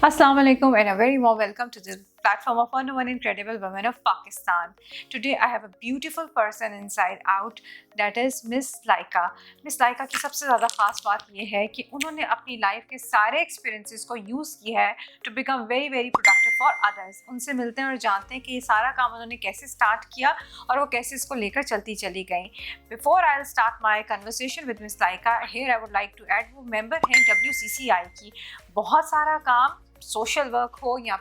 Assalamu alaikum and a very warm welcome to the platform of one incredible women of Pakistan. Today I have a beautiful person inside out, that is Miss Laika. Miss Laika की सबसे ज़्यादा ख़ास बात ये है कि उन्होंने अपनी लाइफ के सारे एक्सपीरियंसेस को यूज़ किया है to become very very productive for others. उनसे मिलते हैं और जानते हैं कि ये सारा काम उन्होंने कैसे स्टार्ट किया और वो कैसे इसको लेकर चलती चली गई. Before I will start my conversation with miss Laiqa, here I would like to add वो मेंबर हैं WCCI की. बहुत सारा काम, सोशल वर्क हो या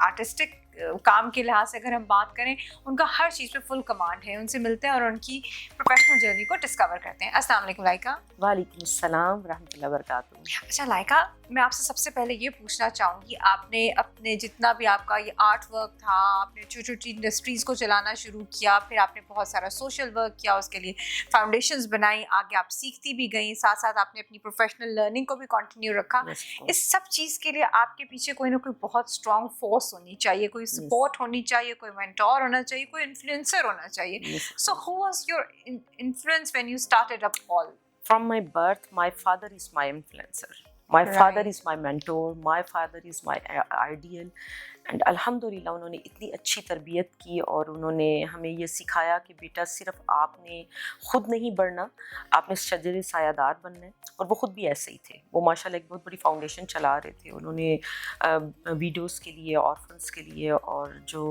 आर्टिस्टिक काम के लिहाज से अगर हम बात करें, उनका हर चीज़ पे फुल कमांड है. उनसे मिलते हैं और उनकी प्रोफेशनल जर्नी को डिस्कवर करते हैं. अस्सलाम वालेकुम लाइका. वालेकुम अस्सलाम रहमतुल्लाहि व बरकातुहू. अच्छा लाइका, मैं आपसे सबसे पहले ये पूछना चाहूँगी, आपने अपने जितना भी आपका ये आर्ट वर्क था, आपने छोटी छोटी इंडस्ट्रीज़ को चलाना शुरू किया, फिर आपने बहुत सारा सोशल वर्क किया, उसके लिए फाउंडेशंस बनाई, आगे आप सीखती भी गई, साथ साथ आपने अपनी प्रोफेशनल लर्निंग को भी कंटिन्यू रखा. इस सब चीज़ के लिए आपके पीछे कोई ना कोई बहुत स्ट्रॉन्ग फोर्स होनी चाहिए, कोई सपोर्ट होनी चाहिए, कोई मेंटोर होना चाहिए, कोई इन्फ्लुएंसर होना चाहिए. So who was your influence when you started up all? From my birth, my father is my influencer. My father is my mentor. My father is my ideal. And अल्हम्दुलिल्लाह उन्होंने इतनी अच्छी तरबियत की और उन्होंने हमें ये सिखाया कि बेटा सिर्फ आपने ख़ुद नहीं बढ़ना, आपने शजर सायादार बनना है. और वो ख़ुद भी ऐसे ही थे. वो माशाल्लाह एक बहुत बड़ी फाउंडेशन चला रहे थे. उन्होंने वीडियोस के लिए, ऑर्फन्स के लिए और जो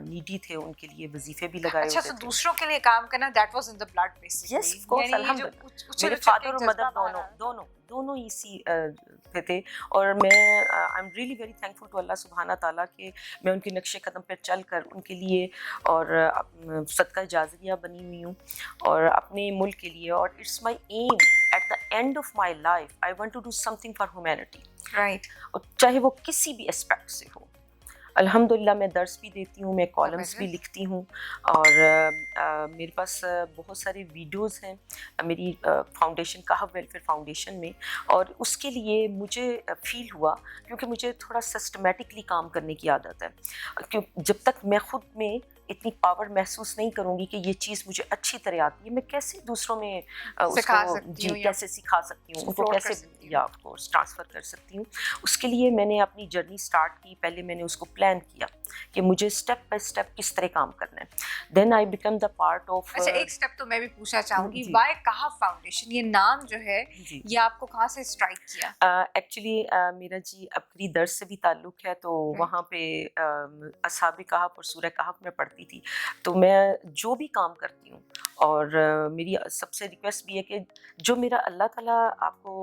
नीडी थे उनके लिए वजीफ़े भी लगाए होते थे. अच्छा, तो दूसरों के लिए काम करना, that was in the blood basically. Yes of course, अल्हम्दुलिल्लाह. मेरे फादर और मदर दोनों इसी थे. और मैं I am really very thankful to अल्लाह सुब्हाना ताला कि मैं उनके नक्शे कदम पर चल कर उनके लिए और सदका जाज़रिया बनी हुई हूँ और अपने मुल्क के लिए. और it's my aim at the end of my life, I want to do something for humanity. Right. और चाहे वो किसी भी एस्पेक्ट से हो. अल्हम्दुलिल्लाह मैं दर्स भी देती हूँ, मैं कॉलम्स भी लिखती हूँ और मेरे पास बहुत सारे वीडियोस हैं मेरी फाउंडेशन कहव वेलफेयर फाउंडेशन में. और उसके लिए मुझे फ़ील हुआ, क्योंकि मुझे थोड़ा सिस्टमेटिकली काम करने की आदत है, क्यों जब तक मैं ख़ुद में इतनी पावर महसूस नहीं करूँगी कि ये चीज़ मुझे अच्छी तरह आती है, मैं कैसे दूसरों में उसको कैसे सिखा सकती हूँ, उनको कैसे या ऑफ कोर्स ट्रांसफ़र कर सकती हूँ. उसके लिए मैंने अपनी जर्नी स्टार्ट की. पहले मैंने उसको प्लान किया कि मुझे स्टेप बाय स्टेप किस तरह काम करना है. Then I become the part of. अच्छा, एक स्टेप तो मैं भी पूछना चाहूँगी, व्हाई कहव फाउंडेशन, ये नाम जो है ये आपको कहाँ से स्ट्राइक किया? एक्चुअली मेरा जी अबकरी दर्स से भी ताल्लुक़ है, तो वहाँ पे असहाब कहव और सूरह कहव में पढ़ती थी. तो मैं जो भी काम करती हूँ और मेरी सबसे रिक्वेस्ट भी है कि जो मेरा अल्लाह ताला आपको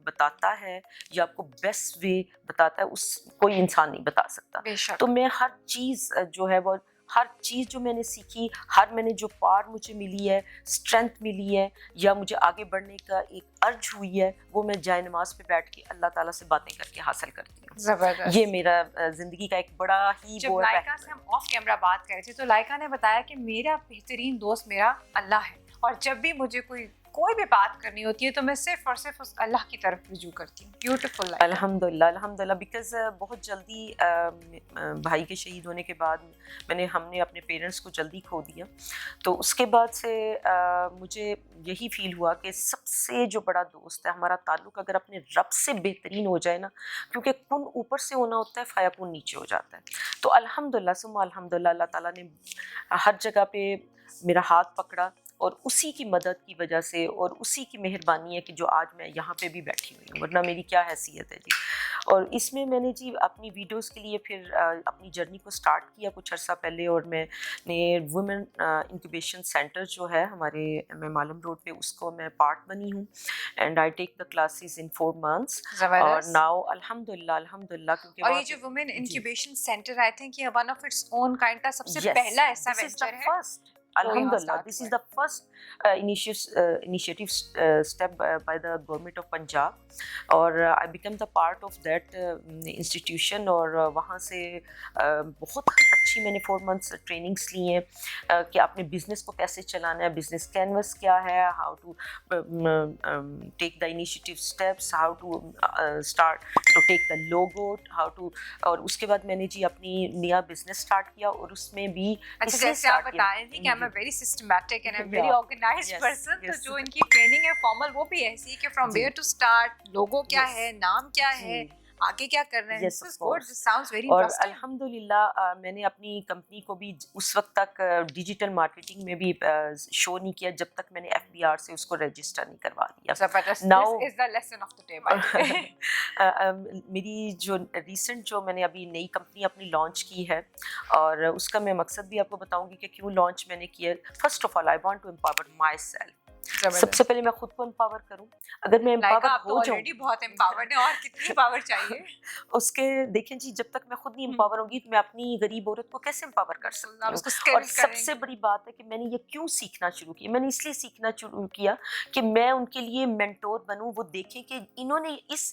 बताता है या आपको बेस्ट वे बताता है, उस कोई इंसान नहीं बता सकता. तो मैं हर चीज़ जो है वो हर चीज़ जो मैंने सीखी, हर मैंने जो पार मुझे मिली है, स्ट्रेंथ मिली है या मुझे आगे बढ़ने का एक अर्ज हुई है, वो मैं जाए नमाज पे बैठ के अल्लाह ताला से बातें करके हासिल करती हूँ. ज़बरदस्त. ये मेरा ज़िंदगी का एक बड़ा ही. जब लाइका से हम ऑफ कैमरा बात कर रहे थे तो लाइका ने बताया कि मेरा बेहतरीन दोस्त मेरा अल्लाह है, और जब भी मुझे कोई भी बात करनी होती है तो मैं सिर्फ और सिर्फ उस अल्लाह की तरफ रुजू करती हूँ. ब्यूटीफुल. अल्हम्दुलिल्लाह अल्हम्दुलिल्लाह. बिकॉज बहुत जल्दी भाई के शहीद होने के बाद हमने अपने पेरेंट्स को जल्दी खो दिया. तो उसके बाद से मुझे यही फील हुआ कि सबसे जो बड़ा दोस्त है, हमारा ताल्लुक़ अगर अपने रब से बेहतरीन हो जाए ना, क्योंकि कुन ऊपर से होना होता है, फ़याकुन नीचे हो जाता है. तो अल्हम्दुलिल्लाह सुम्मा अल्हम्दुलिल्लाह अल्लाह ताला ने हर जगह पे मेरा हाथ पकड़ा और उसी की मदद की वजह से और उसी की मेहरबानी है कि जो आज मैं यहाँ पे भी बैठी हुई हूँ, वरना मेरी क्या हैसियत है जी. और इसमें मैंने जी अपनी वीडियोस के लिए फिर अपनी जर्नी को स्टार्ट किया कुछ अर्सा पहले. और मैंने वुमेन इंक्यूबेशन सेंटर जो है हमारे मैं मालम रोड पे, उसको मैं पार्ट बनी हूँ. And I take the classes in 4 months. और नाउ अल्हम्दुलिल्लाह क्योंकि और ये जो women incubation centre, I think ये one of its own kind का सबसे पहला ऐसा वेंचर है. Alhamdulillah, this is the first initiative step by the government of Punjab. और I became the part of that institution. और वहाँ से बहुत अच्छी मैंने 4 मंथ्स ट्रेनिंग्स ली हैं कि आपने बिज़नेस को कैसे चलाना है, बिज़नेस कैनवस क्या है, how to take the initiative steps, how to start to take the logo, how to, और उसके बाद मैंने जी अपनी नया बिज़नेस स्टार्ट किया और उसमें भी अच्छा, जैसे आप बता रहे थे कि I am a very systematic and I am very Yeah. Organised Yes, person, तो yes. जो इनकी ट्रेनिंग है फॉर्मल वो भी ऐसी है कि फ्रॉम जी. वेयर टू स्टार्ट, लोगो क्या Yes. है, नाम क्या है, जी. आगे क्या कर रहे हैं. Yes, this of is good, course. This sounds very और इंटरेस्टिंग. अल्हम्दुलिल्लाह मैंने अपनी कंपनी को भी उस वक्त तक डिजिटल मार्केटिंग में भी शो नहीं किया जब तक मैंने FBR से उसको रजिस्टर नहीं करवा दिया. जबरदस्त. Now this is the lesson of the day by the way. मेरी जो रिसेंट जो मैंने अभी नई कंपनी अपनी लॉन्च की है और उसका मैं मकसद भी आपको बताऊंगी कि क्यों लॉन्च मैंने किया. First of all I want to empower myself. सबसे पहले मैं खुद को एम्पावर करूं. अगर मैं लाइका, एम्पावर आप तो हो जाऊं, ऑलरेडी बहुत एम्पावर्ड हैं, और कितनी पावर चाहिए. उसके देखें जी, जब तक मैं खुद नहीं एम्पावर होंगी तो मैं अपनी गरीब औरत को कैसे एम्पावर कर सकती आप हूँ. उसको और स्किल सबसे करेंगे. बड़ी बात है कि मैंने ये क्यों सीखना शुरू किया. मैंने इसलिए सीखना शुरू किया कि मैं उनके लिए मेंटोर बनूं. वो देखें कि इन्होंने इस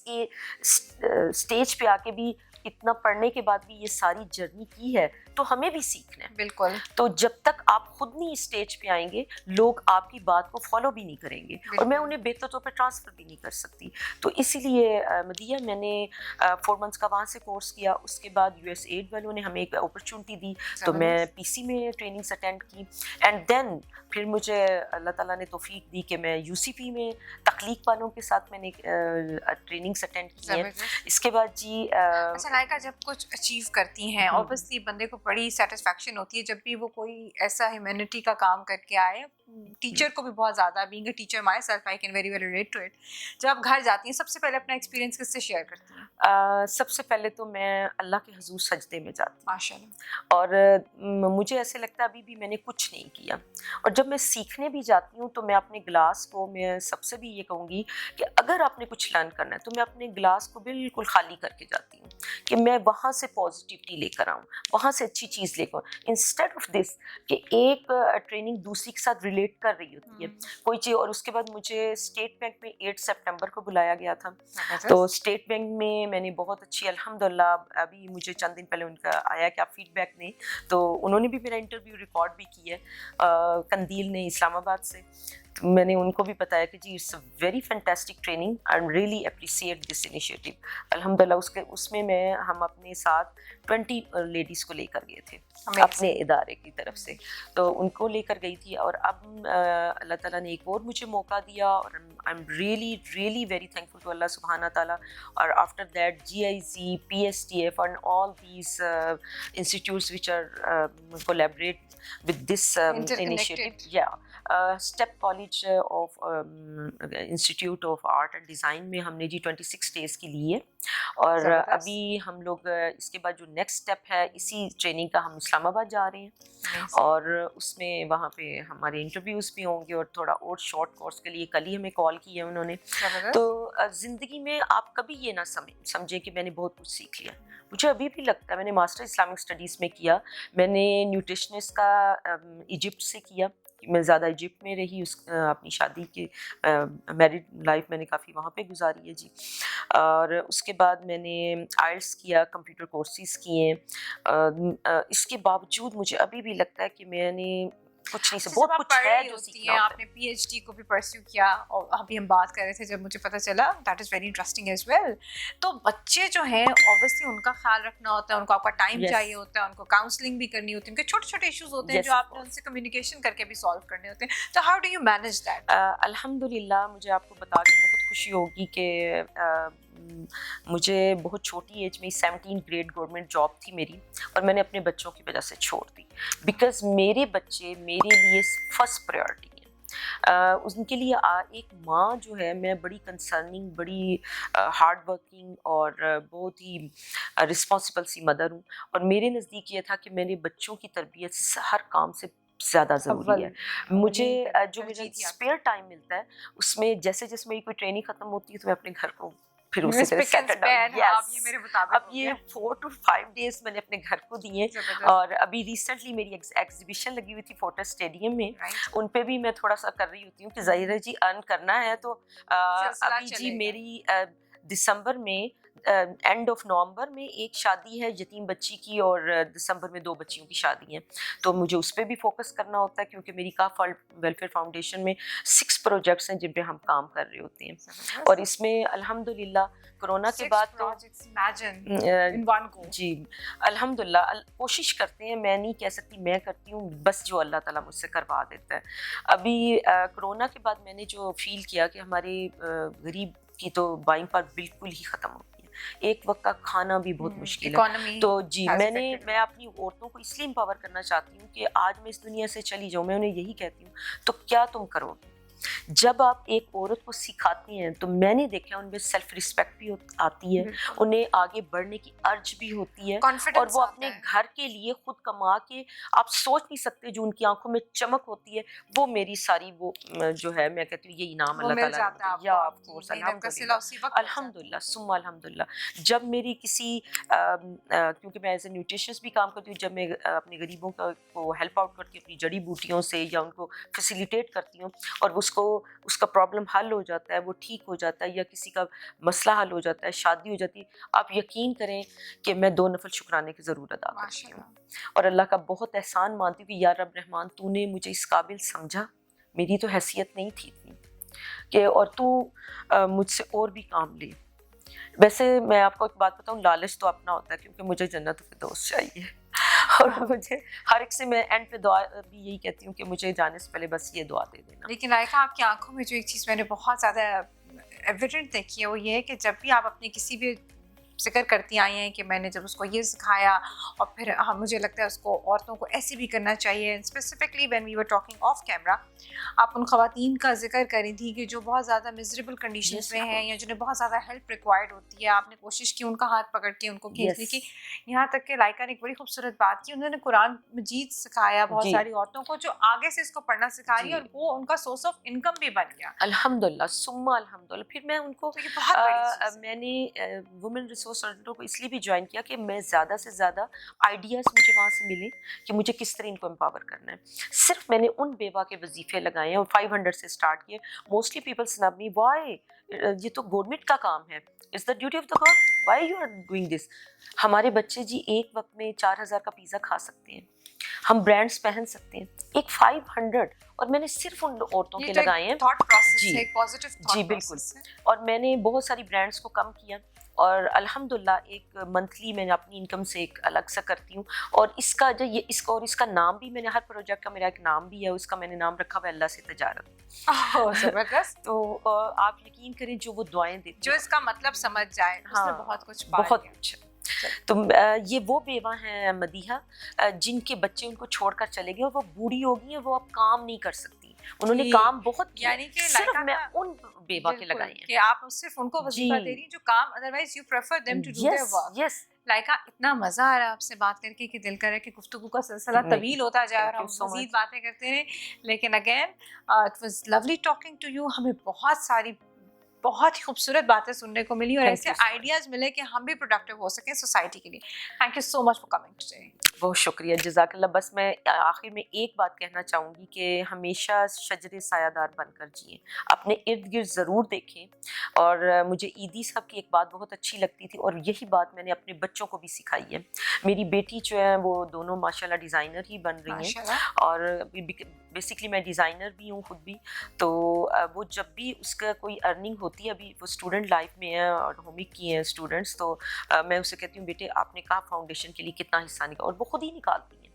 स्टेज पे आके भी इतना पढ़ने के बाद भी ये सारी जर्नी की है, तो हमें भी सीखना है. बिल्कुल. तो जब तक आप खुद नहीं स्टेज पे आएंगे, लोग आपकी बात को फॉलो भी नहीं करेंगे और मैं उन्हें बेहतर तौर पर ट्रांसफ़र भी नहीं कर सकती. तो इसीलिए मदिया मैंने 4 मंथ्स का वहाँ से कोर्स किया. उसके बाद USAID वालों ने हमें एक अपॉर्चुनिटी दी, तो मैं PC में ट्रेनिंग्स अटेंड की. एंड देन फिर मुझे अल्लाह ताला ने तौफीक दी कि मैं UCP में तख्लीक वालों के साथ मैंने ट्रेनिंग्स अटेंड की हैं. इसके बाद जी अच्छा लाइका, जब कुछ अचीव करती हैं, ऑब्वियसली बंदे को बड़ी सेटिस्फैक्शन होती है जब भी वो कोई ऐसा ह्यूमैनिटी का काम करके आए. टीचर को भी बहुत ज़्यादा, being a teacher myself I can very well relate to it. जब आप घर जाती हैं सबसे पहले अपना एक्सपीरियंस किससे शेयर करती हैं? सबसे पहले तो मैं अल्लाह के हुजूर सजदे में जाती हूँ. माशाल्लाह. और मुझे ऐसे लगता है अभी भी मैंने कुछ नहीं किया. और जब मैं सीखने भी जाती हूँ तो मैं अपने ग्लास को, मैं सबसे भी ये कहूँगी कि अगर आपने कुछ लर्न करना है तो मैं अपने ग्लास को बिल्कुल खाली करके जाती हूँ कि मैं वहाँ से पॉजिटिविटी लेकर आऊँ, वहाँ से अच्छी चीज़ लेकर आऊँ. इंस्टेड ऑफ दिस कि एक ट्रेनिंग दूसरी के साथ रिलेट कर रही होती है कोई चीज़. और उसके बाद मुझे स्टेट बैंक में 8 सितंबर को बुलाया गया था. तो स्टेट बैंक में मैंने बहुत अच्छी, अल्हम्दुलिल्लाह, अभी मुझे चंद दिन पहले उनका आया कि आप फीडबैक दें, तो उन्होंने भी मेरा इंटरव्यू रिकॉर्ड भी किया है. कंदील ने इस्लामाबाद से. तो मैंने उनको भी बताया कि जी it's a very fantastic training, I am really appreciate this initiative. अल्हम्दुलिल्लाह उसमें हम अपने साथ 20 लेडीज़ को लेकर गए थे अपने इदारे की तरफ से. तो उनको लेकर गई थी. और अब अल्लाह ताला ने एक और मुझे मौका दिया और I am really really very thankful to अल्लाह सुब्हाना ताला. और after that GIZ, PSTF and all these institutes which are collaborate with this initiative. Yeah. Step college of institute of art and design में हमने जी 26 डेज़ की ली है. और अभी हम लोग इसके बाद जो नेक्स्ट स्टेप है, इसी ट्रेनिंग का हम इस्लामाबाद जा रहे हैं. और उसमें वहाँ पे हमारे इंटरव्यूज़ भी होंगे और थोड़ा और शॉर्ट कोर्स के लिए कल ही हमें कॉल की है उन्होंने. तो ज़िंदगी में आप कभी ये ना समझें कि मैंने बहुत कुछ सीख लिया. मुझे अभी भी लगता है, मैंने मास्टर इस्लामिक स्टडीज़ में किया, मैंने न्यूट्रिशनिस्ट का इजिप्ट से किया. मैं ज़्यादा इजिप्ट में रही. अपनी शादी के मैरिड लाइफ मैंने काफ़ी वहाँ पे गुजारी है जी. और उसके बाद मैंने IELTS किया, कंप्यूटर कोर्सेज़ किए. इसके बावजूद मुझे अभी भी लगता है कि मैंने कुछ नहीं से बहुत कुछ है जो सीखना होता है. आपने PhD को भी परस्यू किया और अभी हम बात कर रहे थे जब मुझे पता चला, that is very interesting as well. तो बच्चे जो हैं ऑब्वियसली उनका ख्याल रखना होता है, उनको आपका टाइम चाहिए होता है, उनको काउंसलिंग भी करनी होती है, उनके छोटे छोटे इश्यूज होते हैं जो आपने उनसे कम्युनिकेशन करके भी सॉल्व करने होते हैं. तो how do you manage that? अल्हम्दुलिल्लाह मुझे आपको बता के बहुत खुशी होगी कि मुझे बहुत छोटी एज में 17 ग्रेड गवर्नमेंट जॉब थी मेरी और मैंने अपने बच्चों की वजह से छोड़ दी. बिकॉज़ मेरे बच्चे मेरे लिए फर्स्ट प्रायोरिटी हैं. उनके लिए एक माँ जो है, मैं बड़ी कंसर्निंग, बड़ी हार्ड वर्किंग और बहुत ही रिस्पॉन्सिबल सी मदर हूँ. और मेरे नज़दीक ये था कि मेरे बच्चों की तरबियत हर काम से ज़्यादा ज़रूरी है. मुझे जो मेरा स्पेयर टाइम मिलता है उसमें जैसे जैसे मेरी कोई ट्रेनिंग ख़त्म होती है तो मैं अपने घर को फिर उसी तरह सेटल डाउन. अब ये 4 to 5 डेज मैंने अपने घर को दिए. और अभी रिसेंटली मेरी एग्जीबिशन लगी हुई थी फोर्टर स्टेडियम में. उन पे भी मैं थोड़ा सा कर रही होती हूँ कि ज़ाहिर है जी अर्न करना है. तो अभी जी मेरी दिसंबर में اینڈ آف نومبر میں ایک شادی ہے یتیم بچی کی اور دسمبر میں 2 بچیوں کی شادی ہیں، تو مجھے اس پہ بھی فوکس کرنا ہوتا ہے کیونکہ میری کاف ویلفیئر فاؤنڈیشن میں 6 پروجیکٹس ہیں جن پہ ہم کام کر رہے ہوتے ہیں، اور اس میں الحمدللہ کرونا کے بعد تو جی الحمدللہ کوشش کرتے ہیں، میں نہیں کہہ سکتی میں کرتی ہوں، بس جو اللہ تعالیٰ مجھ سے کروا دیتا ہے۔ ابھی کرونا کے بعد میں نے جو فیل کیا کہ ہمارے غریب کی تو بائنگ پاور بالکل ہی ختم ہو گئی ہے، ایک وقت کا کھانا بھی بہت مشکل ہے، تو جی میں اپنی عورتوں کو اس لیے امپاور کرنا چاہتی ہوں کہ آج میں اس دنیا سے چلی جاؤں، میں انہیں یہی کہتی ہوں تو کیا تم کرو گے؟ جب آپ ایک عورت کو سکھاتی ہیں تو میں نے دیکھا ان میں سیلف رسپیکٹ بھی آتی ہے، انہیں آگے بڑھنے کی ارج بھی ہوتی ہے، اور وہ اپنے گھر کے لیے خود کما کے، آپ سوچ نہیں سکتے جو ان کی آنکھوں میں چمک ہوتی ہے، وہ میری ساری وہ جو ہے میں کہتی ہوں یہ انعام اللہ تعالیٰ نے یا آپ کو الحمدللہ ثم الحمدللہ۔ جب میری کسی کیونکہ میں ایز اے نیوٹریشنسٹ بھی کام کرتی ہوں، جب میں اپنے غریبوں کو ہیلپ آؤٹ کرتی ہوں اپنی جڑی بوٹیوں سے یا ان کو فیسیلیٹیٹ کرتی ہوں، اور اس کا پرابلم حل ہو جاتا ہے، وہ ٹھیک ہو جاتا ہے، یا کسی کا مسئلہ حل ہو جاتا ہے، شادی ہو جاتی ہے، آپ یقین کریں کہ میں 2 نفل شکرانے کی ضرور ادا کرتی ہوں، اور اللہ کا بہت احسان مانتی ہوں کہ یا رب رحمان تو نے مجھے اس قابل سمجھا، میری تو حیثیت نہیں تھی اتنی کہ، اور تو مجھ سے اور بھی کام لے۔ ویسے میں آپ کو ایک بات بتاؤں، لالچ تو اپنا ہوتا ہے کیونکہ مجھے جنت الفردوس چاہیے، اور مجھے ہر ایک سے میں اینڈ پہ دعا بھی یہی کہتی ہوں کہ مجھے جانے سے پہلے بس یہ دعا دے دینا۔ لیکن لائقہ آپ کی آنکھوں میں جو ایک چیز میں نے بہت زیادہ ایویڈنٹ دیکھی ہے وہ یہ ہے کہ جب بھی آپ اپنی کسی بھی ذکر کرتی آئی ہیں کہ میں نے جب اس کو یہ سکھایا، اور پھر مجھے لگتا ہے اس کو عورتوں کو ایسے بھی کرنا چاہیے، specifically when we were talking of camera, آپ ان خواتین کا ذکر کری تھی کہ جو بہت زیادہ مزریبل کنڈیشنز میں ہیں یا جنہیں بہت زیادہ ہیلپ ریکوائرڈ ہوتی ہے، آپ نے کوشش کی ان کا ہاتھ پکڑ کے ان کو کھینچنے کی، یہاں تک کہ لائقہ نے ایک بڑی خوبصورت بات کی، انہوں نے قرآن مجید سکھایا بہت ساری عورتوں کو جو آگے سے اس کو پڑھنا سکھا رہی ہے، اور وہ ان کا سورس آف انکم بھی بن گیا الحمدللہ ثم الحمدللہ۔ پھر میں ان کو میں نے وومن ریسورس سینٹر کو اس لیے بھی جوائن کیا کہ میں زیادہ سے زیادہ آئیڈیاز مجھے وہاں سے ملے کہ مجھے کس طرح ان کو امپاور کرنا ہے۔ صرف میں نے ان بیوہ کے وظیفے لگائے ہیں اور 500 سے اسٹارٹ کیے۔ Mostly people snub me why, یہ تو گورنمنٹ کا کام ہے، it's the duty of the government, why you are doing this. ہمارے بچے جی ایک وقت میں 4000 کا پیزا کھا سکتے ہیں، ہم برانڈس پہن سکتے ہیں، ایک 500، اور میں نے صرف ان عورتوں کے لگائے ہیں۔ جی بالکل، اور میں نے بہت ساری برانڈس کو کم کیا، اور الحمدللہ ایک منتھلی میں اپنی انکم سے ایک الگ سا کرتی ہوں، اور اس کا جو یہ اس کا نام بھی میں نے ہر پروجیکٹ کا میرا ایک نام بھی ہے، اس کا میں نے نام رکھا ہوا ہے اللہ سے تجارت۔ زبردست۔ تو آپ یقین کریں جو وہ دعائیں دیتی جو اس کا مطلب سمجھ جائے اس نے بہت کچھ بہت کچھ۔ تو یہ وہ بیوہ ہیں مدیحہ جن کے بچے ان کو چھوڑ کر چلے گئے اور وہ بوڑھی ہو گئی ہیں، وہ اب کام نہیں کر سکتی، انہوں نے کام بہت کیا، یعنی کہ صرف میں ان بیوہ کے لگائے ہیں کہ آپ صرف ان کو وظیفہ دے رہی جو کام otherwise you prefer them to do their work. لائقہ اتنا مزہ آ رہا ہے آپ سے بات کر کے کہ دل کر رہا ہے کہ گفتگو کا سلسلہ طویل ہوتا جائے اور ہم مزید باتیں کرتے رہیں، لیکن again it was lovely talking to you, ہمیں بہت ساری بہت ہی خوبصورت باتیں سننے کو ملی اور ایسے آئیڈیاز ملے کہ ہم بھی پروڈکٹیو ہو سکیں سوسائٹی کے لیے۔ Thank you so much for coming today. بہت شکریہ، جزاک اللہ۔ بس میں آخر میں ایک بات کہنا چاہوں گی کہ ہمیشہ شجر سایہ دار بن کر جئیں، اپنے ارد گرد ضرور دیکھیں، اور مجھے عیدی صاحب کی ایک بات بہت اچھی لگتی تھی، اور یہی بات میں نے اپنے بچوں کو بھی سکھائی ہے۔ میری بیٹی جو ہے وہ دونوں ماشاءاللہ ڈیزائنر ہی بن رہی ہیں، اور بیسکلی میں ڈیزائنر بھی ہوں خود بھی، تو وہ جب بھی اس کا کوئی ارننگ ہوتی ہے، ابھی وہ اسٹوڈنٹ لائف میں ہے اور ہوم کی ہیں اسٹوڈنٹس، تو میں اسے کہتی ہوں بیٹے آپ نے کہا فاؤنڈیشن کے لیے کتنا حصہ نکالا، اور وہ خود ہی نکالتی ہیں،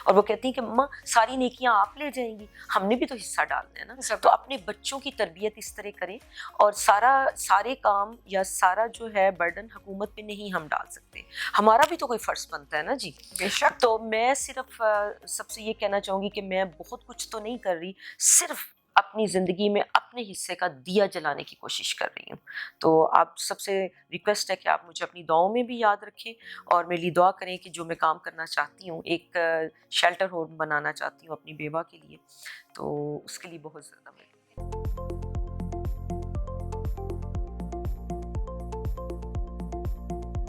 اور وہ کہتی ہیں کہ ماں ساری نیکیاں آپ لے جائیں گی، ہم نے بھی تو حصہ ڈالنا ہے نا۔ تو اپنے بچوں کی تربیت اس طرح کریں، اور سارے کام یا سارا جو ہے برڈن حکومت پہ نہیں ہم ڈال سکتے، ہمارا بھی تو کوئی فرض بنتا ہے نا جی۔ بے شک۔ تو میں صرف سب سے یہ کہنا چاہوں گی کہ میں بہت کچھ تو نہیں کر رہی، صرف اپنی زندگی میں اپنے حصے کا دیا جلانے کی کوشش کر رہی ہوں۔ تو آپ سب سے ریکویسٹ ہے کہ آپ مجھے اپنی دعاؤں میں بھی یاد رکھیں، اور میرے لیے دعا کریں کہ جو میں کام کرنا چاہتی ہوں، ایک شیلٹر ہوم بنانا چاہتی ہوں اپنی بیوہ کے لیے، تو اس کے لیے بہت زیادہ